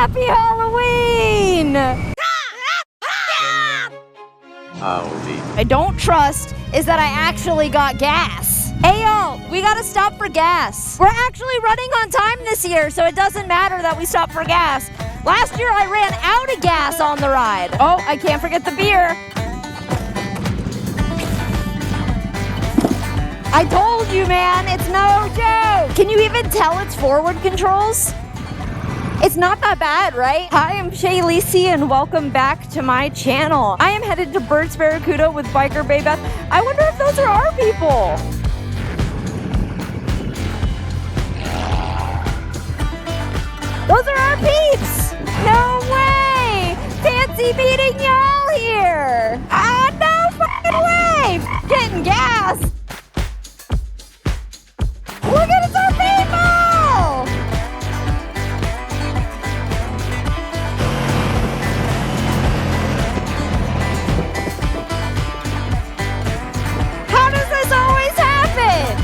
Happy Halloween! I don't trust is that I actually got gas. Hey yo, we gotta stop for gas. We're actually running on time this year, so it doesn't matter that we stop for gas. Last year I ran out of gas on the ride. Oh, I can't forget the beer. I told you, man, it's no joke. Can you even tell it's forward controls? It's not that bad, right? Hi, I'm Shay Lisi, and welcome back to my channel. I am headed to Berts Barracuda with Biker Bay Beth. I wonder if those are our people. Those are our peeps! No way! Fancy meeting y'all here! Ah, no fucking way! Getting gas! Look at it's our people! How does this always happen?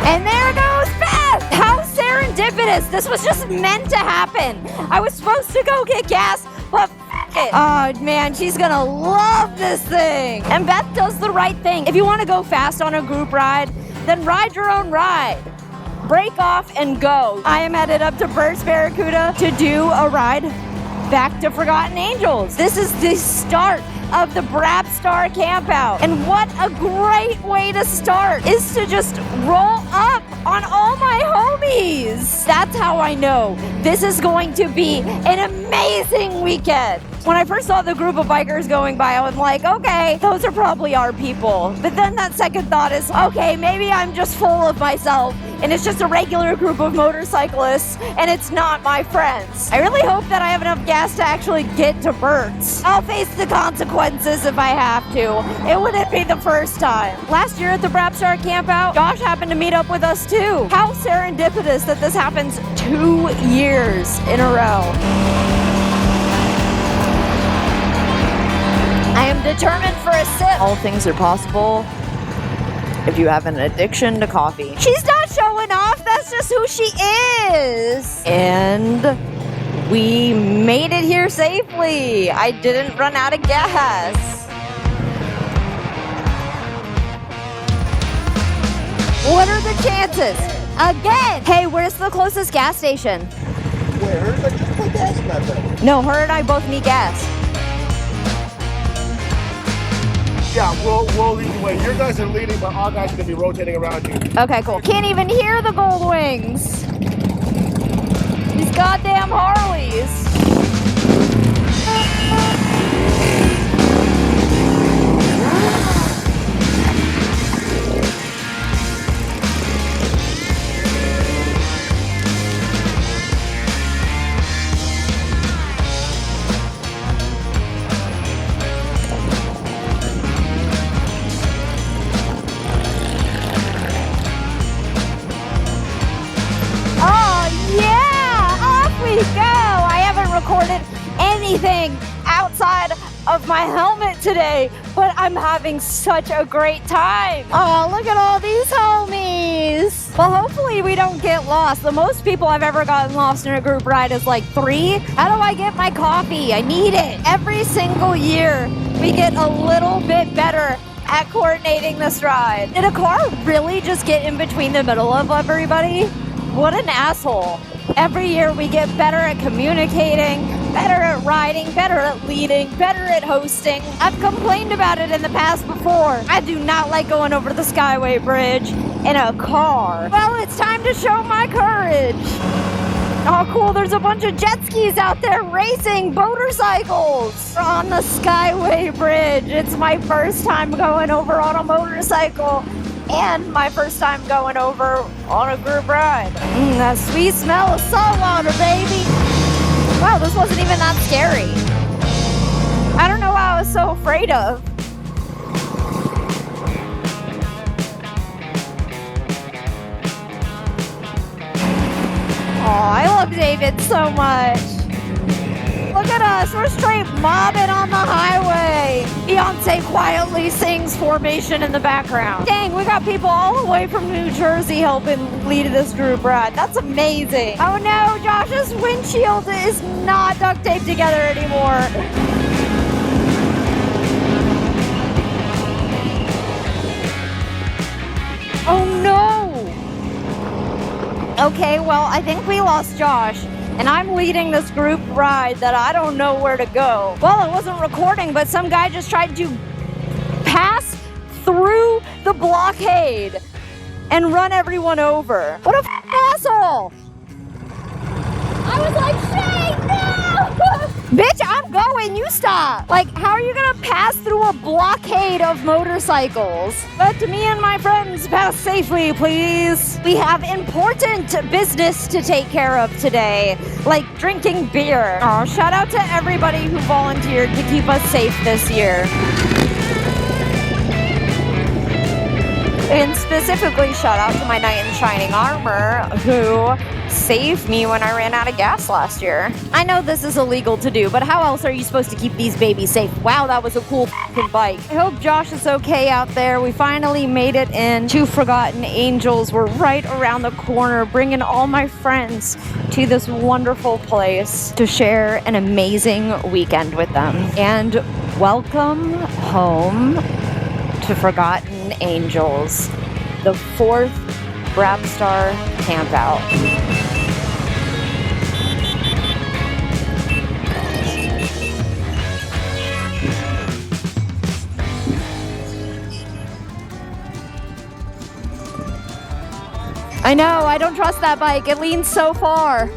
And there goes Beth! How serendipitous! This was just meant to happen. I was supposed to go get gas, but f it. Oh man, she's gonna love this thing. And Beth does the right thing. If you want to go fast on a group ride, then ride your own ride. Break off and go. I am headed up to Berts Barracuda to do a ride back to Forgotten Angels. This is the start of the Brap Star campout. And what a great way to start is to just roll up on all my homies. That's how I know this is going to be an amazing weekend. When I first saw the group of bikers going by, I was like, okay, those are probably our people. But then that second thought is, okay, maybe I'm just full of myself and it's just a regular group of motorcyclists and it's not my friends. I really hope that I have enough gas to actually get to Berts. I'll face the consequences if I have to. It wouldn't be the first time. Last year at the Brap Star campout, Josh happened to meet up with us too. How serendipitous that this happens 2 years in a row. I am determined for a sip. All things are possible if you have an addiction to coffee. She's not showing off, that's just who she is. And we made it here safely. I didn't run out of gas. What are the chances? Again! Hey, where's the closest gas station? Where? I just put gas in that thing. No, her and I both need gas. Yeah, we'll lead the way. Your guys are leading, but our guys are going to be rotating around you. Okay, cool. Can't even hear the gold wings. These goddamn Harleys. Recorded anything outside of my helmet today, but I'm having such a great time. Oh, look at all these homies. Well, hopefully we don't get lost. The most people I've ever gotten lost in a group ride is like 3. How do I get my coffee? I need it. Every single year we get a little bit better at coordinating this ride. Did a car really just get in between the middle of everybody? What an asshole. Every year we get better at communicating, better at riding, better at leading, better at hosting. I've complained about it in the past before. I do not like going over the Skyway Bridge in a car. Well, it's time to show my courage. Oh, cool, there's a bunch of jet skis out there racing motorcycles on the Skyway Bridge. It's my first time going over on a motorcycle. And my first time going over on a group ride. That sweet smell of saltwater, baby. Wow, this wasn't even that scary. I don't know what I was so afraid of. Oh, I love David so much. Look look at us. We're straight mobbing on the highway. Beyonce quietly sings Formation in the background. Dang, we got people all the way from New Jersey helping lead this group ride. That's amazing. Oh no, Josh's windshield is not duct taped together anymore. Oh no! Okay, well, I think we lost Josh, and I'm leading this group ride that I don't know where to go. Well, I wasn't recording, but some guy just tried to pass through the blockade and run everyone over. What a asshole! I was like, Shane, no! Bitch, I'm going, you stop! Like, how are you gonna pass through a blockade of motorcycles? But me and my friends, pass safely, please. We have important business to take care of today, like drinking beer. Oh, shout out to everybody who volunteered to keep us safe this year. And specifically, shout out to my knight in shining armor who saved me when I ran out of gas last year. I know this is illegal to do, but how else are you supposed to keep these babies safe? Wow, that was a cool f***ing bike. I hope Josh is okay out there. We finally made it in to Forgotten Angels. We're right around the corner, bringing all my friends to this wonderful place to share an amazing weekend with them. And welcome home to Forgotten Angels, the 4th Brabstar campout. I know, I don't trust that bike. It leans so far.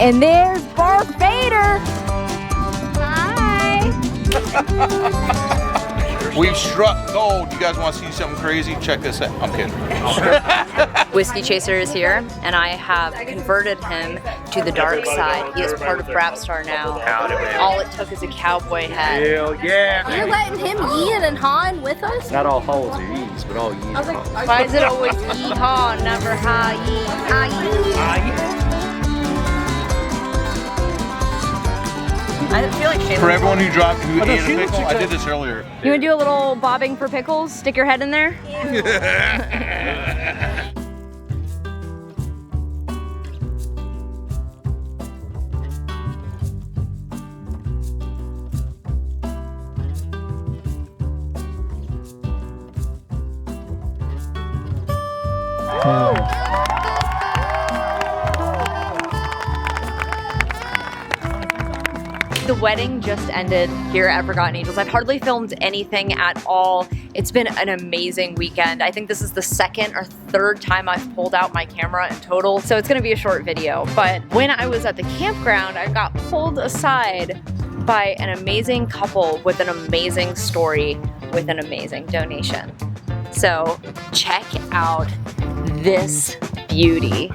And there's Darth Vader. Hi. We've struck gold. You guys want to see something crazy? Check this out. I'm kidding. Whiskey Chaser is here, and I have converted him to the dark side. He is part of Brabstar now. Howdy, man. All it took is a cowboy hat. Hell yeah. You're letting him Ian and Han with us? Not all holes are E's, but all E's are holes. Why is it always yee-haw, never ha-yee? I feel like Shane. For everyone who dropped, who ate a pickle, I did this earlier. You want to do a little bobbing for pickles? Stick your head in there? The wedding just ended here at Forgotten Angels. I've hardly filmed anything at all. It's been an amazing weekend. I think this is the 2nd or 3rd time I've pulled out my camera in total, so it's gonna be a short video. But when I was at the campground, I got pulled aside by an amazing couple with an amazing story, with an amazing donation. So check out this beauty.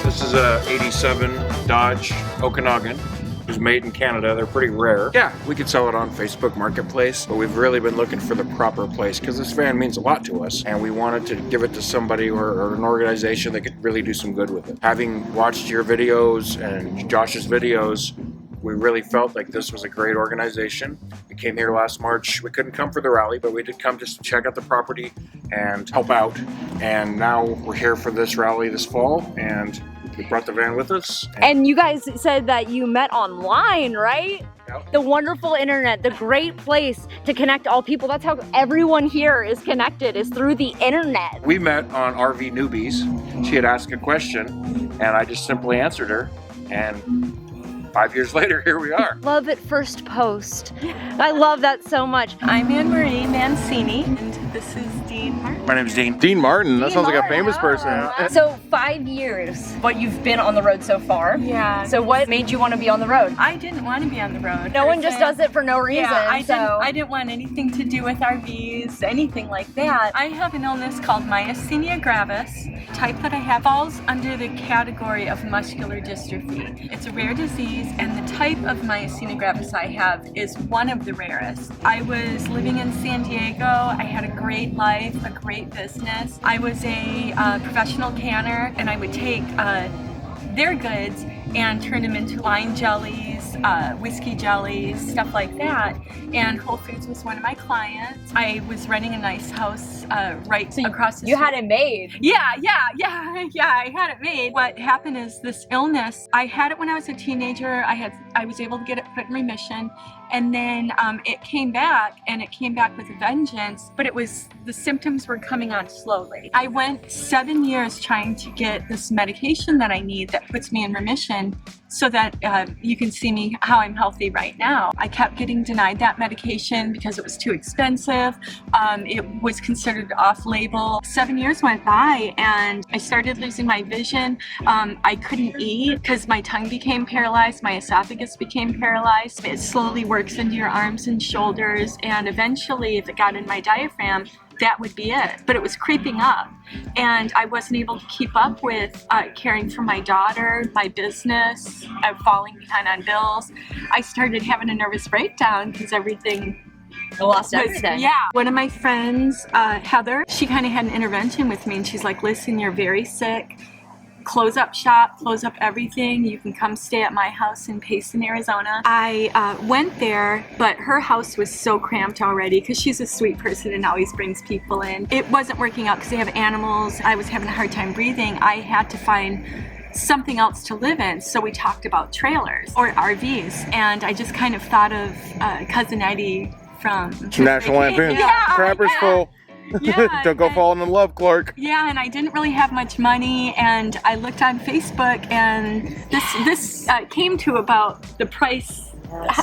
This is a 87 Dodge Okanagan. It was made in Canada. They're pretty rare. Yeah, we could sell it on Facebook Marketplace, but we've really been looking for the proper place because this van means a lot to us, and we wanted to give it to somebody or an organization that could really do some good with it. Having watched your videos and Josh's videos, we really felt like this was a great organization. We came here last March. We couldn't come for the rally, but we did come just to check out the property and help out. And now we're here for this rally this fall, and We brought the van with us. And you guys said that you met online, right? Yep. The wonderful internet, the great place to connect all people. That's how everyone here is connected, is through the internet. We met on RV Newbies. She had asked a question, and I just simply answered her. And 5 years later, here we are. Love at first post. I love that so much. I'm Anne-Marie Mancini, and this is Dean Martin. My name's Dean. Dean Martin. That Dean sounds like a Martin. famous person. So 5 years, but you've been on the road so far. Yeah. So what made you want to be on the road? I didn't want to be on the road. No one just does it for no reason. Yeah, I so didn't want anything to do with RVs, anything like that. I have an illness called myasthenia gravis. The type that I have falls under the category of muscular dystrophy. It's a rare disease, and the type of myasthenia gravis I have is one of the rarest. I was living in San Diego. I had a great life, a great business. I was a professional canner, and I would take their goods and turn them into wine jellies, whiskey jellies, stuff like that. And Whole Foods was one of my clients. I was renting a nice house right across the street. you had it made. Yeah, I had it made. What happened is this illness, I had it when I was a teenager. I was able to get it put in remission, and then it came back, and it came back with a vengeance, but the symptoms were coming on slowly. I went 7 years trying to get this medication that I need that puts me in remission so that you can see me how I'm healthy right now. I kept getting denied that medication because it was too expensive. It was considered off-label. 7 years went by, and I started losing my vision. I couldn't eat because my tongue became paralyzed, my esophagus became paralyzed. It slowly works into your arms and shoulders, and eventually, if it got in my diaphragm, that would be it. But it was creeping up, and I wasn't able to keep up with caring for my daughter, my business, falling behind on bills. I started having a nervous breakdown because everything Lost everything. Yeah. One of my friends, Heather, she kind of had an intervention with me, and she's like, listen, you're very sick. Close up shop, close up everything. You can come stay at my house in Payson, Arizona. I went there, but her house was so cramped already because she's a sweet person and always brings people in. It wasn't working out because they have animals. I was having a hard time breathing. I had to find something else to live in, so we talked about trailers or RVs, and I just kind of thought of Cousin Eddie from National Lampoon. Yeah, Crappers yeah. full. Yeah, Don't go falling in love, Clark. Yeah, and I didn't really have much money, and I looked on Facebook, and this came to about the price.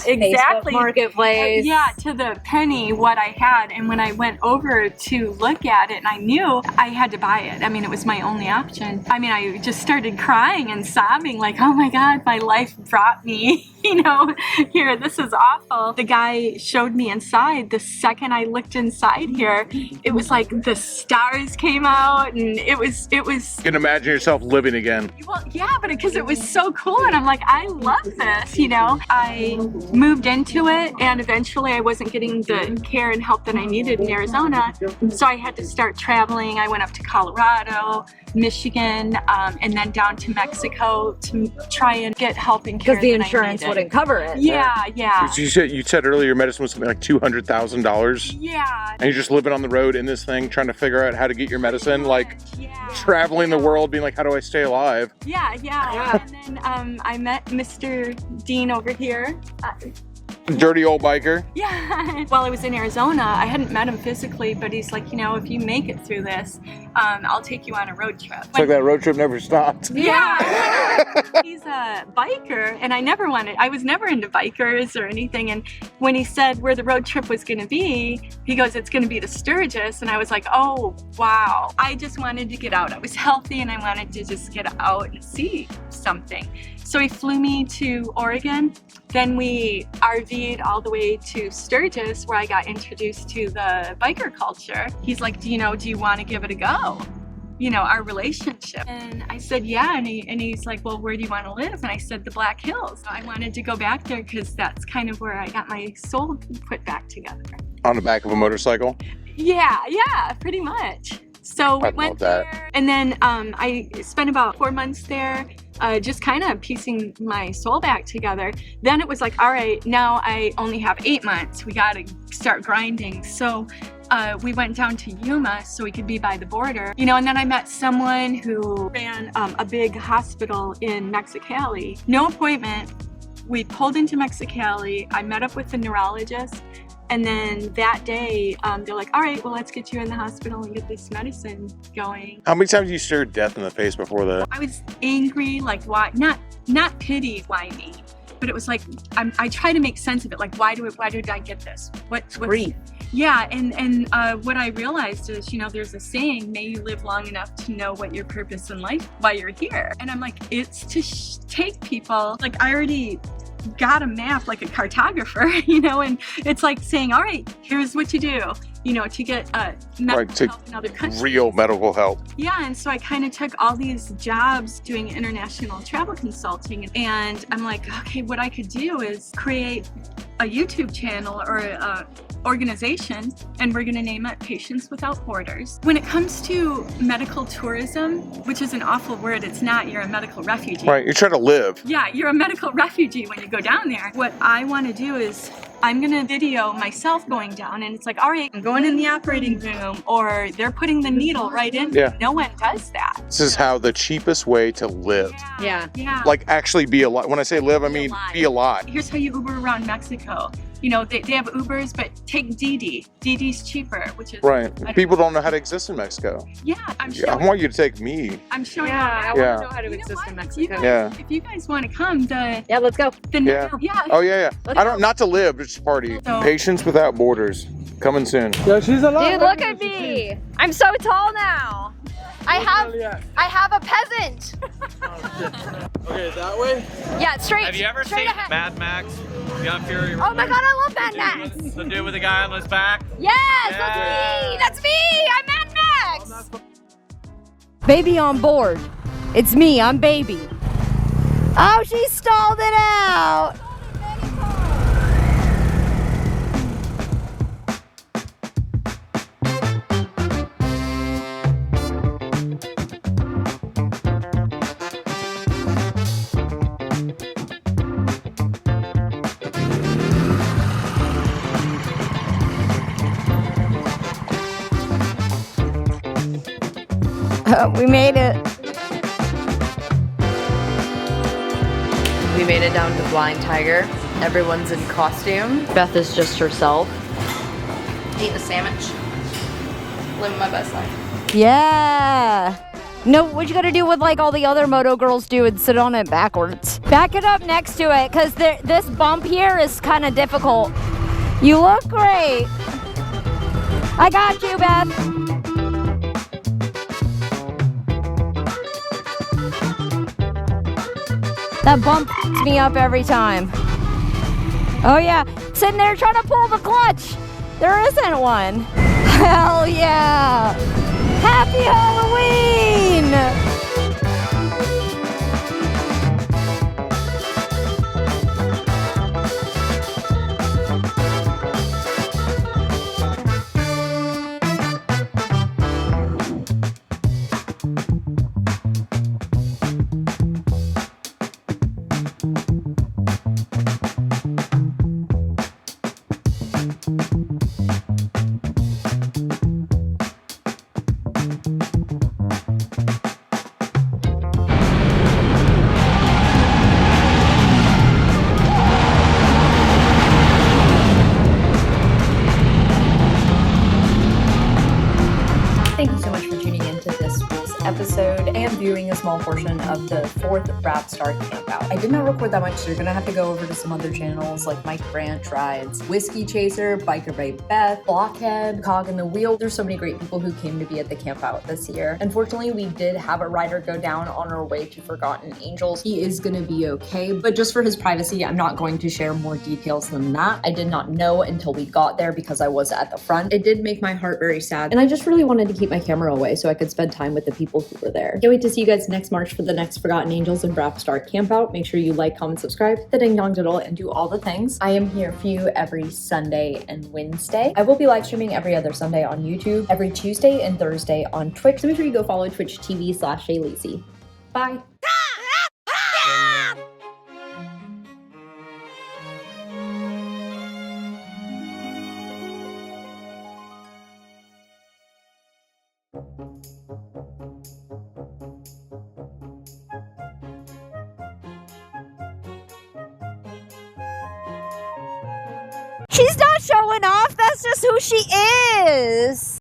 Exactly. Facebook Marketplace. Yeah, to the penny what I had. And when I went over to look at it, and I knew I had to buy it. I mean, it was my only option. I mean, I just started crying and sobbing like, oh my God, my life brought me, here, this is awful. The guy showed me inside. The second I looked inside here, it was like the stars came out, and it was. You can imagine yourself living again. Well, yeah, but because it was so cool, and I'm like, I love this, I moved into it, and eventually I wasn't getting the care and help that I needed in Arizona, so I had to start traveling. I went up to Colorado, Michigan, and then down to Mexico to try and get help and care Because the that I insurance needed. wouldn't cover it. Yeah. So you said earlier your medicine was something like $200,000. Yeah. And you're just living on the road in this thing, trying to figure out how to get your medicine, like Yeah. traveling the world, being like, how do I stay alive? Yeah. And then I met Mr. Dean over here. Dirty old biker. Yeah. While I was in Arizona, I hadn't met him physically, but he's like, if you make it through this, I'll take you on a road trip. It's like that road trip never stopped. Yeah. He's a biker, and I was never into bikers or anything. And when he said where the road trip was going to be, he goes, it's going to be to Sturgis. And I was like, oh, wow. I just wanted to get out. I was healthy, and I wanted to just get out and see something. So he flew me to Oregon. Then we RV'd all the way to Sturgis, where I got introduced to the biker culture. He's like, do you want to give it a go? Our relationship. And I said, yeah. And he's like, well, where do you want to live? And I said, the Black Hills. I wanted to go back there because that's kind of where I got my soul put back together. On the back of a motorcycle? Yeah, pretty much. So we I went love that. there, and then I spent about 4 months there. just kind of piecing my soul back together. Then it was like, all right, now I only have 8 months. We got to start grinding. So we went down to Yuma so we could be by the border, you know, and then I met someone who ran a big hospital in Mexicali. No appointment. We pulled into Mexicali. I met up with the neurologist. And then that day, they're like, all right, well, let's get you in the hospital and get this medicine going. How many times you stared death in the face before that? I was angry, like, why? Not pity, why me? But it was like, I try to make sense of it. Like, why did I get this? What's grief? Yeah, and what I realized is, you know, there's a saying, may you live long enough to know what your purpose in life, why you're here. And I'm like, it's to take people, like, I already got a map like a cartographer, you know, and it's like saying, all right, here's what you do, you know, to get medical help in other countries. Real medical help. Yeah, and so I kind of took all these jobs doing international travel consulting, and I'm like, okay, what I could do is create a YouTube channel or a organization, and we're going to name it Patients Without Borders. When it comes to medical tourism, which is an awful word, it's not, you're a medical refugee. Right, you're trying to live. Yeah, you're a medical refugee when you go down there. What I want to do is I'm going to video myself going down, and it's like, all right, I'm going in the operating room, or they're putting the needle right in. Yeah. No one does that. This is how the cheapest way to live. Yeah. Yeah. Like actually be alive. When I say live, I mean be alive. Here's how you Uber around Mexico. You know, they have Ubers, but take Didi. Didi's cheaper, which is... Right. People don't know how to exist in Mexico. Yeah, I'm sure. I want you to take me. I'm showing Yeah, I you. want to know how to exist in Mexico. Yeah. If you guys want to come, Yeah, let's go. yeah. Oh yeah. I don't, not to live, but just party. So- Patients Without Borders. Coming soon. Yeah, she's alive. Dude, look at me. I'm so tall now. I have a peasant. Okay, that way? Yeah, straight. Have you ever straight seen ahead. Mad Max? Beyond Fury? Oh my god, I love Mad Max. The dude with the guy on his back? Yes, Yeah. that's me. I'm Mad Max. Baby on board. It's me, I'm Baby. Oh, she stalled it out. We made it. We made it down to Blind Tiger. Everyone's in costume. Beth is just herself. Eating a sandwich. Living my best life. Yeah. No, what you gotta do with like all the other moto girls do and sit on it backwards. Back it up next to it, because this bump here is kind of difficult. You look great. I got you, Beth. That bump f***s me up every time. Oh yeah, sitting there trying to pull the clutch. There isn't one. Hell yeah. Happy Halloween. Thank you so much for tuning into this week's episode and viewing a small portion of the 4th Rap Star Campout. I did not record that much, so you're gonna have to go over to some other channels like Mike Branch Rides, Whiskey Chaser, Biker by Beth, Blockhead, Cog in the Wheel. There's so many great people who came to be at the campout this year. Unfortunately, we did have a rider go down on our way to Forgotten Angels. He is gonna be okay, but just for his privacy, I'm not going to share more details than that. I did not know until we got there because I was at the front. It did make my heart very sad, and I just really wanted to keep my camera away so I could spend time with the people who were there. Can't wait to see you guys next March for the next Forgotten Angels and Rap Star Campout. Make sure you like, comment, subscribe, hit the ding dong diddle, and do all the things. I am here for you every Sunday and Wednesday. I will be live streaming every other Sunday on YouTube, every Tuesday and Thursday on Twitch. So make sure you go follow Twitch TV/ShayLacy. Bye. She's not showing off. That's just who she is.